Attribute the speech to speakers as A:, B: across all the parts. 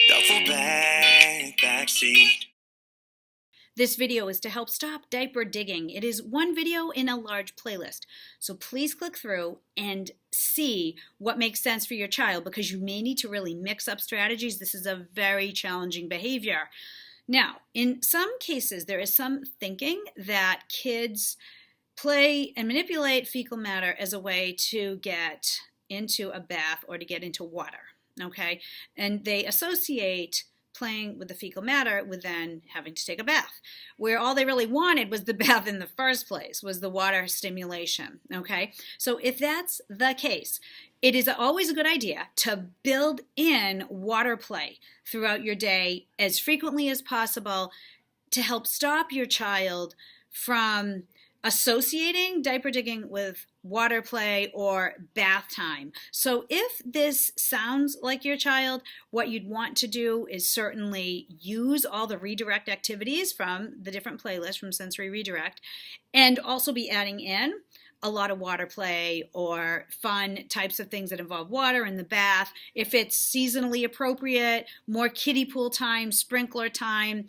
A: Duffel bag, backseat.
B: This video is to help stop diaper digging. It is one video in a large playlist. So please click through and see what makes sense for your child, because you may need to really mix up strategies. This is a very challenging behavior. Now, in some cases, there is some thinking that kids play and manipulate fecal matter as a way to get into a bath or to get into water, okay? And they associate playing with the fecal matter with then having to take a bath, where all they really wanted was the bath in the first place, was the water stimulation, okay? So if that's the case, it is always a good idea to build in water play throughout your day as frequently as possible to help stop your child from associating diaper digging with water play or bath time. So if this sounds like your child, what you'd want to do is certainly use all the redirect activities from the different playlists from Sensory Redirect, and also be adding in a lot of water play or fun types of things that involve water in the bath. If it's seasonally appropriate, more kiddie pool time, sprinkler time,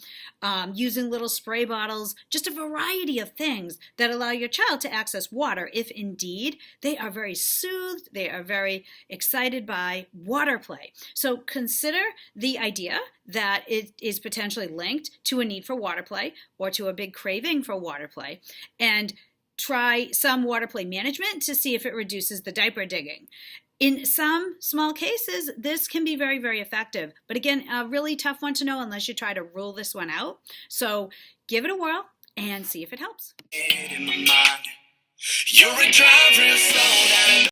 B: using little spray bottles, just a variety of things that allow your child to access water if indeed they are very soothed, they are very excited by water play. So consider the idea that it is potentially linked to a need for water play or to a big craving for water play, and try some water play management to see if it reduces the diaper digging. In some small cases, this can be very, very effective. But again, a really tough one to know unless you try to rule this one out. So give it a whirl and see if it helps.
A: In my mind, you're a driver, so that